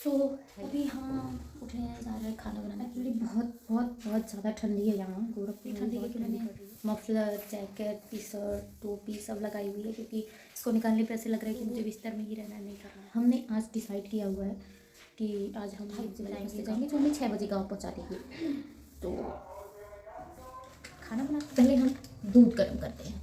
सो अभी हम उठे हैं, जा रहे हैं खाना बनाना। एक्चुअली बहुत बहुत बहुत ज़्यादा ठंडी है यहाँ गोरखपुर में। ठंडी है कि मैंने मफलर, जैकेट, टी शर्ट, टोपी सब लगाई हुई है, क्योंकि इसको निकालने पर ऐसे लग रहा है कि मुझे बिस्तर में ही रहना है, नहीं करना है। हमने आज डिसाइड किया हुआ है कि आज हम जाएंगे जो हमें 6 बजे गाँव पहुँचा देंगे। तो खाना बनाते पहले हम दूध गर्म करते हैं।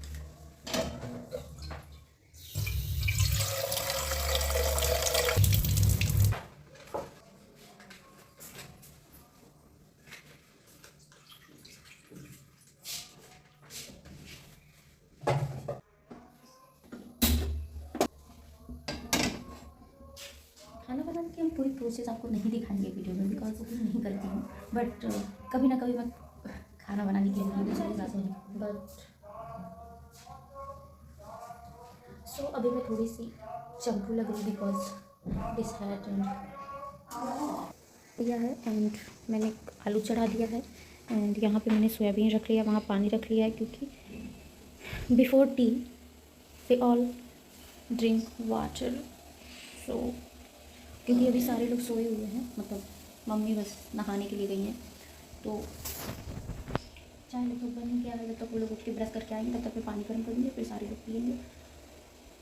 खाना बनाने की हम पूरी प्रोसेस आपको नहीं दिखाएंगे वीडियो में, बिकॉज वो नहीं करती हूँ, बट कभी ना कभी मैं खाना बनाने की वीडियो चले जाते हैं। बट सो अभी मैं थोड़ी सी चंपू लग रही बिकॉज दिस हैड दिया है एंड मैंने आलू चढ़ा दिया है एंड यहाँ पे मैंने सोयाबीन रख लिया, वहाँ पानी रख लिया है, क्योंकि before tea they all drink water. So क्योंकि अभी सारे लोग सोए हुए हैं, मतलब मम्मी बस नहाने के लिए गई हैं, तो चाय लगभग बन गया है। जब तक वो लोग उठ के ब्रश करके आएंगे तब तक मैं पानी गर्म करूँगी, फिर सारे लोग पिएंगे।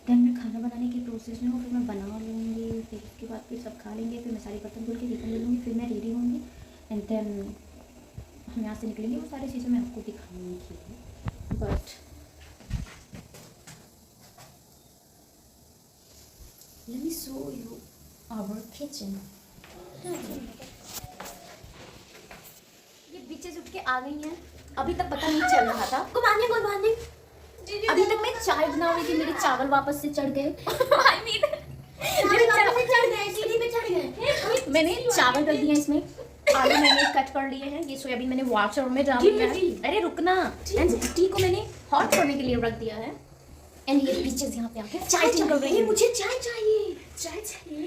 देन मैं खाना बनाने की प्रोसेस में हूँ, फिर मैं बना लूँगी, फिर उसके बाद फिर सब खा लेंगे, फिर मैं सारे बर्तन धुल के किचन ले लूँगी, फिर मैं रेडी होंगी एंड देन हम यहाँ से निकलेंगे। वो सारी चीज़ें मैं आपको दिखाऊँगी। But let me show you our kitchen. ये बीचेस उठ के आ गई हैं, अभी तक पता नहीं चल रहा था। Good morning. अभी तक मैं चाय बना रही थी, मेरे चावल वापस से चढ़ गए। मैंने चावल रख दिया इसमें, आलू मैंने कट कर लिए हैं, ये सोयाबीन मैंने वाटर में डाल दिया है। अरे रुकना, एंड टी को मैंने हॉट करने के लिए रख दिया है एंड ये बीचेस यहाँ पे आके चाय कर रही है। मुझे चाय चाहिए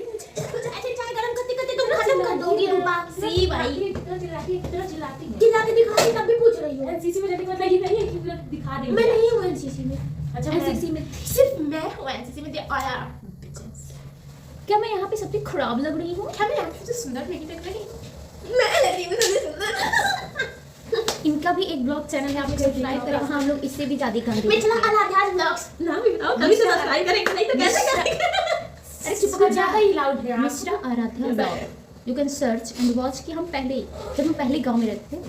मुझे। ऐसे चाय गरम करते तुम खत्म कर दोगी रूपा। सी भाई चिल्लाती दिखा रही, तब भी पूछ रही हूँ। एनसीसी में जाने का मतलब ये नहीं है कि दिखा रही हूँ। मैं नहीं हूँ एनसीसी में। अच्छा एनसीसी में सिर्फ मैं हूँ, एनसीसी में आया। क्या मैं यहाँ पे सबसे खराब लग रही हूँ? क्या मैं यहाँ पे सुंदर नहीं लग रही? मैं लगी हूँ सबसे सुंदर। इनका भी एक ब्लॉग चैनल है, आप सब्सक्राइब करें, वहाँ हम लोग इससे भी ज़्यादा कंटेंट। मिथिला आराध्या ब्लॉग्स नाम भी बताओ, कभी तो सब्सक्राइब करेंगे, नहीं तो कैसे करेंगे? अरे चुप कर, ज़्यादा ही लाउड है। Mithila Aaradhya blog, you can search and watch. कि हम पहले जब हम पहले गांव में रहते थे,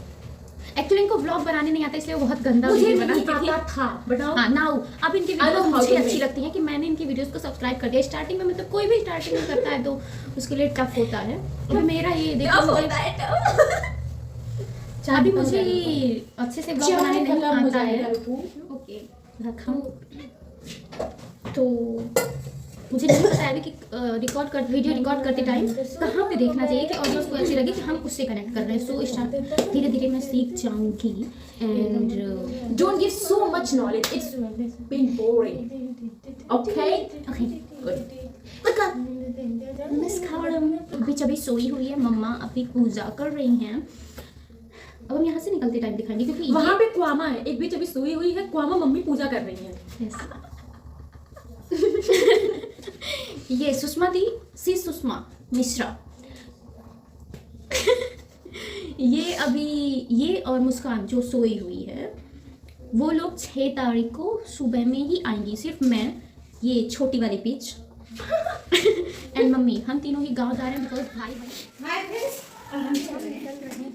एक्चुअली इनको ब्लॉग बनाने नहीं आता, इसलिए वो बहुत गंदा वीडियो बनाती था। हाँ नाउ अब इनकी वीडियो मुझे अच्छी लगती है कि मैंने इनकी वीडियोस को सब्सक्राइब कर दिया। स्टार्टिंग में मतलब कोई भी स्टार्टिंग में करता है तो उसके लिए टफ होता है। अभी मेरा ये देखो, अभी मुझे अच्छे से ब्लॉग बनाने नहीं आता है। ओके रखा तो मुझे नहीं पता है कि वीडियो रिकॉर्ड करते टाइम कहाँ पे देखना चाहिए कि ऑडियंस को ऐसे लगे कि हम उससे कनेक्ट कर रहे हैं। सो स्टार्ट धीरे धीरे मैं सीख जाऊंगी and don't give so much knowledge, it's being boring. Okay good. Miss खावड़म अभी सोई हुई है, मम्मा अभी पूजा कर रही हैं। अब हम यहाँ से निकलते टाइम दिखाएंगे, क्योंकि वहाँ पे क्वामा है, एक बीच अभी सोई हुई है, क्वामा मम्मी पूजा कर रही है। yes. ये सुषमा दी सी सुषमा मिश्रा ये और मुस्कान जो सोई हुई है, वो लोग 6 तारीख को सुबह में ही आएंगी। सिर्फ मैं, ये छोटी वाली पिच एंड मम्मी, हम तीनों ही गांव जा रहे हैं बिकॉज भाई निकल रहे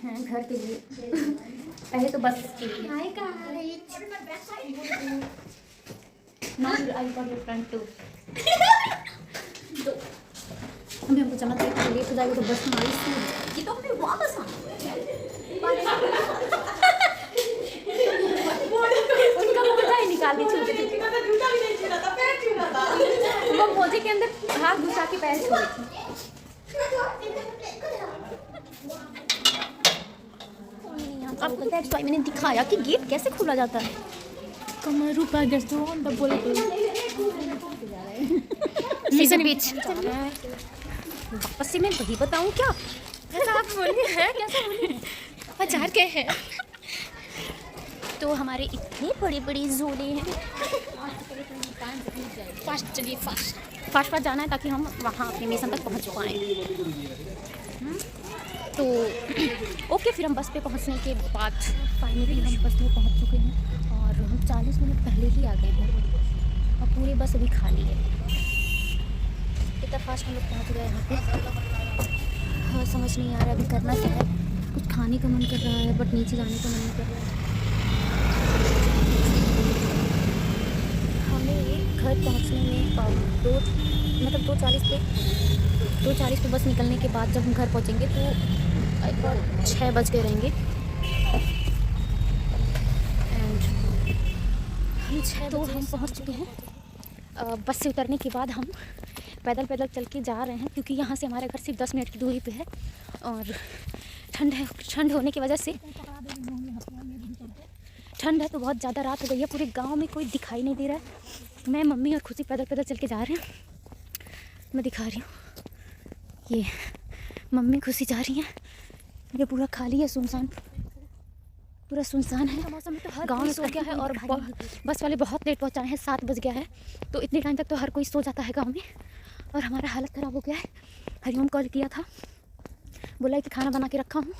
हैं घर के लिए। पहले तो बस के लिए। Hi guys, now I got your friend too. तो हमें हमको चमक के लेट हो जाएगा तो बस हमारी स्कूल ये तो हमें वापस आना उनका मोजा ही निकाल दी छोटे वो मोजे के अंदर हाथ घुसा के पैर छोड़े थे। आपको दैट्स व्हाई मैंने दिखाया कि गेट कैसे खोला जाता है। कमर Rupa gets on the bullet listen बीच वापस से मैं वही बताऊं क्या? ऐसा आप बोलिए है कैसा बोलिए हजार के हैं तो हमारे इतने बड़े बड़े झोले हैं। फास्ट चलिए फास्ट। फास्ट फास्ट जाना है ताकि हम वहाँ अपने मिशन तक पहुँच पाएँ। तो ओके, फिर हम बस पे पहुँचने के बाद फाइनली हम बस में पहुँच चुके हैं और हम 40 मिनट पहले ही आ गए हैं और पूरी बस अभी खाली है। इतना फास्ट हम लोग पहुँच गए यहाँ पे। हाँ, समझ नहीं आ रहा अभी करना क्या है। कुछ खाने का मन कर रहा है बट नीचे जाने का मन नहीं कर रहा है। हमें घर पहुँचने में 2:40 पे बस निकलने के बाद जब हम घर पहुँचेंगे तो 6 बज गए रहेंगे। एंड हम पहुँच चुके हैं। बस से उतरने के बाद हम पैदल पैदल चल के जा रहे हैं क्योंकि यहाँ से हमारा घर सिर्फ 10 मिनट की दूरी पे है और ठंड होने की वजह से ठंड है तो बहुत ज़्यादा रात हो गई है। पूरे गांव में कोई दिखाई नहीं दे रहा है। मैं, मम्मी और खुशी पैदल पैदल चल के जा रहे हैं। मैं दिखा रही हूँ, ये मम्मी खुशी जा रही हैं। ये पूरा खाली है, सुनसान, पूरा सुनसान है। मौसम में तो हर गाँव में सो गया है और बस वाले बहुत लेट पहुँचाए हैं, 7 बज गया है। तो इतने टाइम तक तो हर कोई सो जाता है गाँव में और हमारा हालत ख़राब हो गया है। हरिओम कॉल किया था, बोला कि खाना बना के रखा हूँ,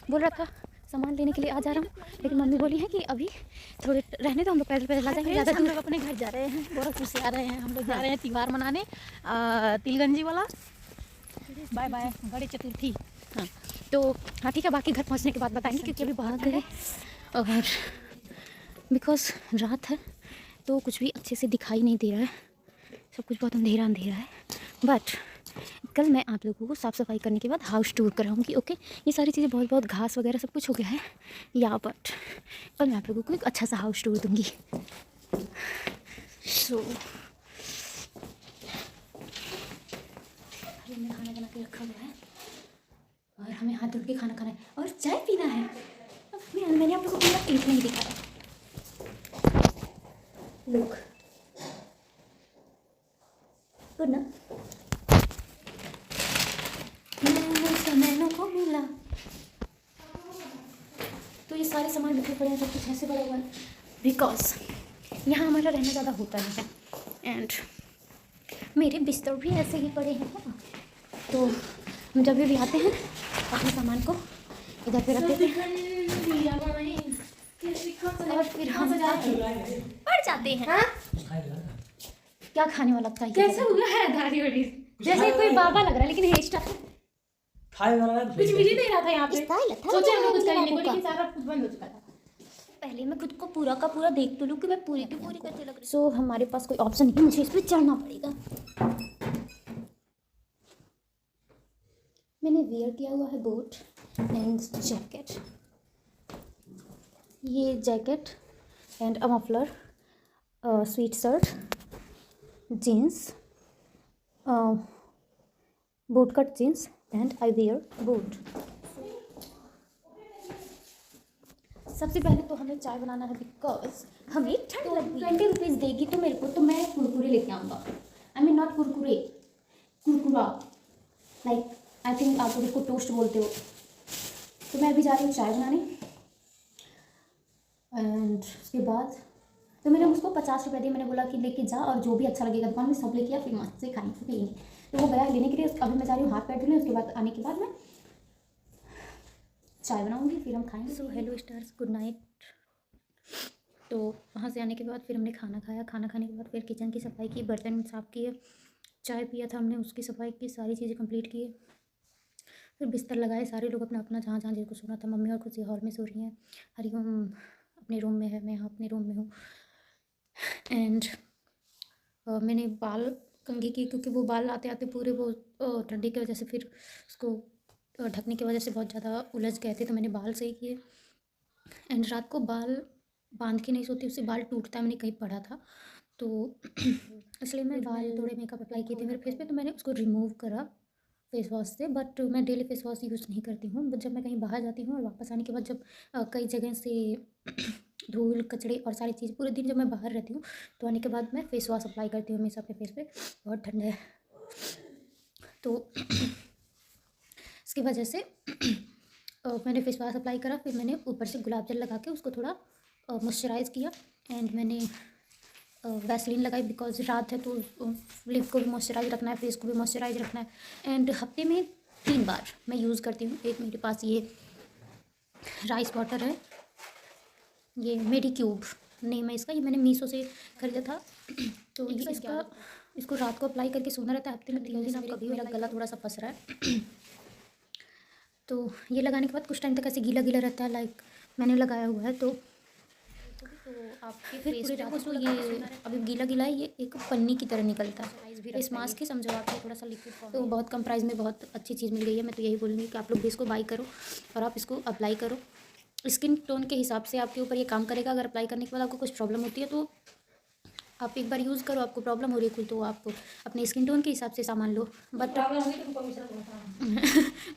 बोल रहा था सामान लेने के लिए आ जा रहा हूँ, लेकिन मम्मी बोली है कि अभी थोड़े रहने दो, हम लोग पैदल पैदल आ जाएंगे। ज़्यादा हम लोग अपने घर जा रहे हैं, गोरखपुर से आ रहे हैं। हम लोग जा रहे हैं त्यौहार मनाने, तिलगंजी वाला। बाय बाय बड़े चतुर्थी। हाँ, तो हाँ ठीक है, बाकी घर पहुँचने के बाद बताएंगे क्योंकि अभी बाहर गए और बिकॉज रात है तो कुछ भी अच्छे से दिखाई नहीं दे रहा है, सब कुछ बहुत अंधेरा अंधेरा है। बट कल मैं आप लोगों को साफ़ सफाई करने के बाद हाउस टूर कराऊंगी। ओके, ये सारी चीज़ें बहुत घास वगैरह सब कुछ हो गया है या, बट कल मैं आप लोगों को एक अच्छा सा हाउस टूर दूंगी। सो हमने खाना बना के रखा हुआ है और हमें हाथ धो के खाना खाना है और चाय पीना है। मैंने आप लोगों को पूरा एक नहीं दिखाया। लुक गुड ना, को मिला। तो ये सारे सामान बिखरे पड़े हैं, सब कुछ ऐसे पड़ा हुआ है बिकॉज यहाँ हमारा रहना ज़्यादा होता नहीं है एंड मेरे बिस्तर भी ऐसे ही पड़े हैं। तो हम जब भी आते हैं अपने सामान को इधर पे रख देते हैं और फिर हम पड़ जाते हैं। क्या खाने वाला चाहिए? कैसे हो गया है दाढ़ी वाली? जैसे कोई बाबा लग रहा है, लेकिन हेयर स्टाइल कुछ मिल ही नहीं रहा था यहाँ पे। सोचे हम लोग कुछ करेंगे लेकिन सारा कुछ बंद हो चुका था। पहले मैं खुद को पूरा का पूरा देख तो लूँ कि मैं पूरी की पूरी कैसे लग रही। सो हमारे पास कोई ऑप्शन नहीं है, मुझे इस पर चढ़ना पड़ेगा। मैंने वेयर किया हुआ है बूट एंड जैकेट, ये jacket and a muffler, sweatshirt, jeans, boot cut jeans and I wear boot. सबसे पहले तो हमें चाय बनाना है बिकॉज हमें 20 रुपीज़ देगी तो मेरे को, तो मैं कुरकुरे लेके आऊँगा। आई मीन नॉट कुरकुरे, कुरकुरा, लाइक आई थिंक आप लोग इसको टोस्ट बोलते हो। तो मैं अभी जा रही हूँ चाय बनाने एंड उसके बाद तो मैंने उसको 50 रुपये दिए। मैंने बोला कि लेके जा और जो भी अच्छा लगेगा दुकान में सब लेके आ, फिर मस्त से खाएंगे पिएंगे। तो वो गया लेने के लिए। अभी मैं जा रही हूँ हाथ पैर धुलने, उसके बाद आने के बाद मैं चाय बनाऊंगी, फिर हम खाएंगे। So hello stars, good night. तो वहाँ से आने के बाद फिर हमने खाना खाया, खाना खाने के बाद फिर किचन की सफाई की, बर्तन साफ़ किए, चाय पिया था हमने, उसकी सफाई की, सारी चीज़ें कंप्लीट किए। फिर बिस्तर लगाए, सारे लोग अपना अपना जहाँ जहाँ जिनको सोना था। मम्मी और खुशी हॉल में सो रही हैं, हरिओम अपने रूम में है, मैं यहाँ अपने रूम में हूँ। एंड मैंने बाल कंघी की क्योंकि वो बाल आते आते पूरे वो ठंडी की वजह से फिर उसको ढकने की वजह से बहुत ज़्यादा उलझ गए थे, तो मैंने बाल सही किए। एंड रात को बाल बांध के नहीं सोती, उससे बाल टूटता है, मैंने कहीं पढ़ा था, तो इसलिए मैं बाल थोड़े मेकअप अप्लाई किए थे मेरे फेस पे, तो मैंने उसको रिमूव करा फेस वॉश से। बट मैं डेली फेस वॉश यूज़ नहीं करती हूँ। बट जब मैं कहीं बाहर जाती हूँ और वापस आने के बाद जब कई जगह से धूल कचड़े और सारी चीज़, पूरे दिन जब मैं बाहर रहती हूँ तो आने के बाद मैं फेस वॉश अप्लाई करती हूँ हमेशा अपने फेस पे। बहुत ठंड है तो इसकी वजह से मैंने फेस वॉश अप्लाई करा। फिर मैंने ऊपर से गुलाब जल लगा के उसको थोड़ा मॉइस्चराइज़ किया एंड मैंने वैसलीन लगाई बिकॉज रात है तो लिप को भी मॉइस्चराइज रखना है, फेस को भी मॉइस्चराइज रखना है। एंड हफ्ते में 3 बार मैं यूज़ करती हूँ। एक मेरे पास ये राइस वाटर है, ये मेडिक्यूब नेम है इसका, ये मैंने मीशो से खरीदा था। तो ये इसको रात को अप्लाई करके सोना रहता है हफ्ते में 3 दिन। अब कभी मेरा गला थोड़ा सा फंस रहा है तो ये लगाने के बाद कुछ टाइम तक ऐसे गीला गीला रहता है, लाइक मैंने लगाया हुआ है। तो आपके फेस पे तो ये अभी गीला गीला है, ये एक पन्नी की तरह निकलता है। फेस मास्क ही समझो आप, थोड़ा सा लिक्विड तो बहुत कम प्राइस में बहुत अच्छी चीज़ मिल गई है। मैं तो यही बोलूँगी कि आप लोग भी इसको बाई करो और आप इसको अप्लाई करो। स्किन टोन के हिसाब से आपके ऊपर ये काम करेगा। अगर अप्लाई करने के बाद आपको कुछ प्रॉब्लम होती है तो आप एक बार यूज़ करो, आपको प्रॉब्लम हो रही है कोई तो आप अपने स्किन टोन के हिसाब से सामान लो। बट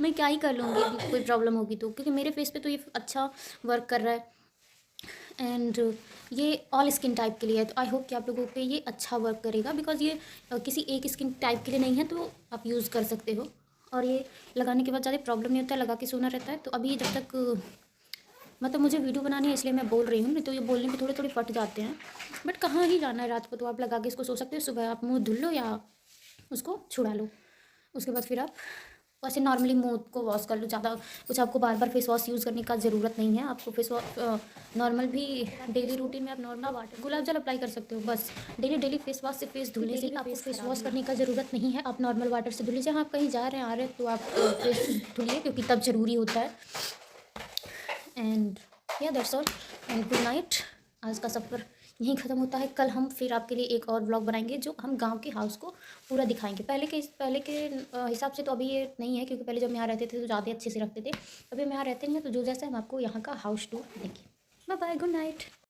मैं क्या ही कर लूँगी अभी कोई प्रॉब्लम होगी तो, क्योंकि मेरे फेस पे तो ये अच्छा वर्क कर रहा है। एंड ये ऑल स्किन टाइप के लिए है, तो आई होप कि आप लोगों पे ये अच्छा वर्क करेगा। बिकॉज ये किसी एक स्किन टाइप के लिए नहीं है, तो आप यूज़ कर सकते हो। और ये लगाने के बाद ज़्यादा प्रॉब्लम नहीं होता है, लगा के सोना रहता है। तो अभी जब तक मतलब मुझे वीडियो बनानी है इसलिए मैं बोल रही हूँ, नहीं तो ये बोलने पे थोड़े थोड़े फट जाते हैं। बट कहाँ ही जाना है रात को, तो आप लगा के इसको सो सकते हो। सुबह आप मुँह धुल लो या उसको छुड़ा लो, उसके बाद फिर आप वैसे नॉर्मली मुँह को वॉश कर लो। ज़्यादा कुछ आपको बार बार फेस वॉश यूज़ करने का ज़रूरत नहीं है। आपको फेस वॉश नॉर्मल भी डेली रूटीन में आप नॉर्मल वाटर गुलाब जल अप्लाई कर सकते हो बस। डेली फेस वॉश से फेस धुलने से आपको फेस वॉश करने का ज़रूरत नहीं है। आप नॉर्मल वाटर से धुल लीजिए। हाँ, आप कहीं जा रहे हैं आ रहे हैं तो आप फेस धुलिए, क्योंकि तब ज़रूरी होता है। एंड या that's all and good night. आज का सफ़र यहीं ख़त्म होता है। कल हम फिर आपके लिए एक और व्लॉग बनाएंगे जो हम गांव के हाउस को पूरा दिखाएंगे। पहले के हिसाब से तो अभी ये नहीं है, क्योंकि पहले जब हम यहाँ रहते थे तो ज़्यादा अच्छे से रखते थे। अभी हम यहाँ रहते नहीं हैं, तो जो जैसा हम आपको यहाँ का हाउस टूर देंगे। Bye bye, good night.